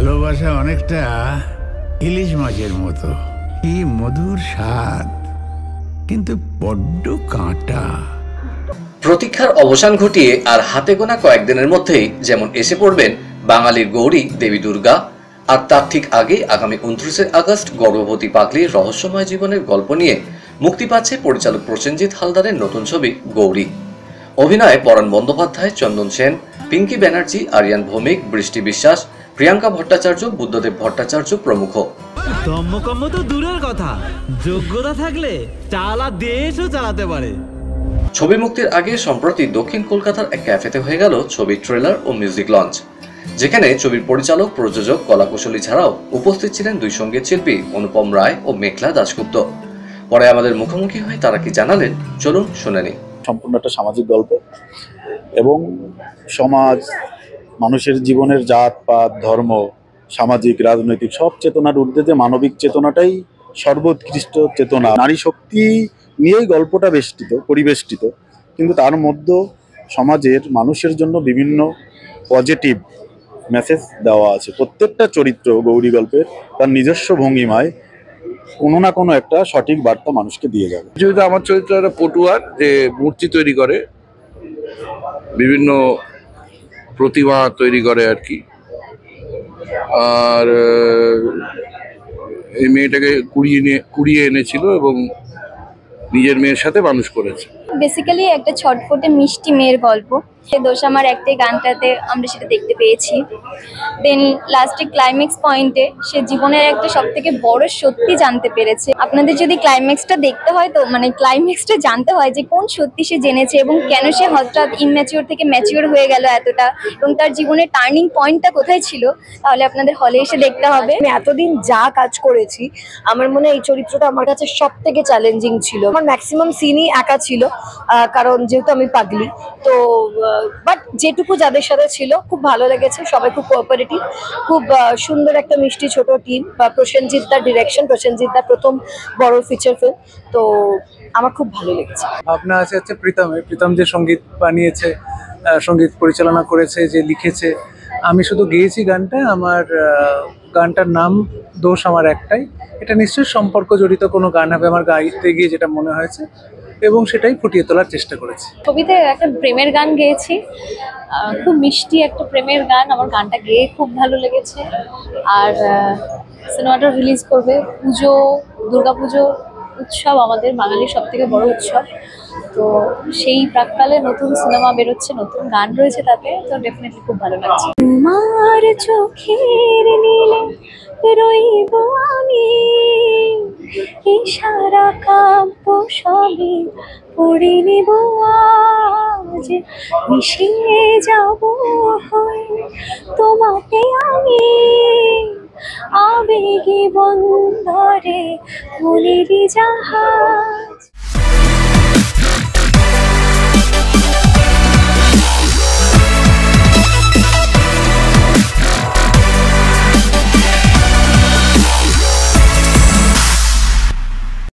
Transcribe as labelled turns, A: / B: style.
A: ভালোবাসা অনেকটা ইলিশ মাছের মতো, কি মধুর স্বাদ, কিন্তু বড্ড কাঁটা।
B: প্রতীক্ষার অবসান ঘটিয়ে আর হাতে গোনা কয়েকদিনের মধ্যেই যেমন এসে পড়বেন বাঙালির গৌরী দেবী দুর্গা, আর তার ঠিক আগে আগামী 29 আগস্ট গর্ভবতী পাগলির রহস্যময় জীবনের গল্প নিয়ে মুক্তি পাচ্ছে পরিচালক প্রসেনজিৎ হালদারের নতুন ছবি গৌরী। অভিনয়ে পরাণ বন্দ্যোপাধ্যায়, চন্দন সেন, পিঙ্কি ব্যানার্জি, আরিয়ান ভৌমিক, বৃষ্টি বিশ্বাস, প্রিয়াঙ্কা ভট্টাচার্য, বুদ্ধদেব ভট্টাচার্য প্রমুখ।
C: ধম্মকম্ম তো দূরের কথা, যোগ্যতা থাকলে চালা দেশও চালাতে পারে।
B: ছবি মুক্তির আগে সম্প্রতি দক্ষিণ কলকাতার এক ক্যাফেতে হয়ে গেল ছবির ট্রেলার ও মিউজিক লঞ্চ, যেখানে ছবির পরিচালক, প্রযোজক, কলাকুশলী ছাড়াও উপস্থিত ছিলেন দুই সঙ্গীত শিল্পী অনুপম রায় ও মেঘলা দাশগুপ্ত। পরে আমাদের মুখোমুখি হয়ে তারা কি জানালেন, চলুন শুনে নিই।
D: সম্পূর্ণ একটা সামাজিক গল্প এবং সমাজ, মানুষের জীবনের জাত পাত, ধর্ম, সামাজিক, রাজনৈতিক সব চেতনার ঊর্ধ্বে যে মানবিক চেতনাটাই সর্বোৎকৃষ্ট চেতনা, নারী শক্তি নিয়েই গল্পটা পরিবেষ্টিত, কিন্তু তার মধ্যে সমাজের মানুষের জন্য বিভিন্ন পজিটিভ মেসেজ দেওয়া আছে। প্রত্যেকটা চরিত্র গৌরী গল্পের তার নিজস্ব ভঙ্গিমায় কোনো না কোনো একটা সঠিক বার্তা মানুষকে দিয়ে যাবে।
E: যেহেতু আমার চরিত্র একটা পটুয়ার, যে মূর্তি তৈরি করে, বিভিন্ন প্রতিমা তৈরি করে আর কি, আর এই মেয়েটাকে কুড়িয়ে এনেছিল এবং নিজের মেয়ের সাথে মানুষ করেছে।
F: বেসিক্যালি একটা ছটফটে মিষ্টি মেয়ের গল্প। দোষ আমার একটাই গানটাতে আমরা সেটা দেখতে পেয়েছি। দেন লাস্টে ক্লাইম্যাক্স পয়েন্টে সে জীবনের একটা সবথেকে বড় সত্যি জানতে পেরেছে। আপনাদের যদি ক্লাইম্যাক্সটা দেখতে হয়, তো মানে ক্লাইম্যাক্সটা জানতে হয় যে কোন সত্যি সে জেনেছে এবং কেন সে হঠাৎ ইনম্যাচিওর থেকে ম্যাচিওর হয়ে গেল এতটা, এবং তার জীবনের টার্নিং পয়েন্টটা কোথায় ছিল, তাহলে আপনাদের হলে এসে দেখতে হবে।
G: আমি এতদিন যা কাজ করেছি, আমার মনে হয় এই চরিত্রটা আমার কাছে সব থেকে চ্যালেঞ্জিং ছিল। আমার ম্যাক্সিমাম সিনই একা ছিল, কারণ যেহেতু আমি পাগলি। তো বাট যেটুকু যাদের সাথে ছিল খুব ভালো লেগেছে, সবাই খুব কোঅপারেটিভ, খুব সুন্দর একটা মিষ্টি ছোট টিম। প্রসেনজিৎ দার ডিরেকশন, প্রসেনজিৎ দার প্রথম বড় ফিচার ফিল্ম, তো আমার খুব ভালো লেগেছে।
H: ভাবনা আছে হচ্ছে প্রীতম যে সঙ্গীত বানিয়েছে, সঙ্গীত পরিচালনা করেছে, যে লিখেছে। আমি শুধু গেয়েছি গানটা। আমার গানটার নাম দোষ আমার একটাই। এটা নিশ্চয়ই সম্পর্ক জড়িত কোনো গান হবে আমার গাইতে গিয়ে যেটা মনে হয়েছে, এবং সেটাই ফুটিয়ে তোলার চেষ্টা করেছি।
F: ছবিতে একটা প্রেমের গান গেয়েছি, খুব মিষ্টি একটা প্রেমের গান। আমার গানটা গেয়ে খুব ভালো লেগেছে। আর সিনেমাটা রিলিজ করবে দুর্গাপুজো উৎসব, আমাদের বাঙালির সব থেকে বড় উৎসব। তো সেই প্রাককালে নতুন সিনেমা বেরোচ্ছে, নতুন গান রয়েছে তাতে, তো ডেফিনেটলি খুব ভালো লাগছে। তোমার চোখের নীলে রইব আমি, ইশারা কাব্য সবই পড়ে নেব আজ, মিশিয়ে যাব হয়ে তোমাকে আমি, আবেগে বন্ধরে মনেরই জাহাজ।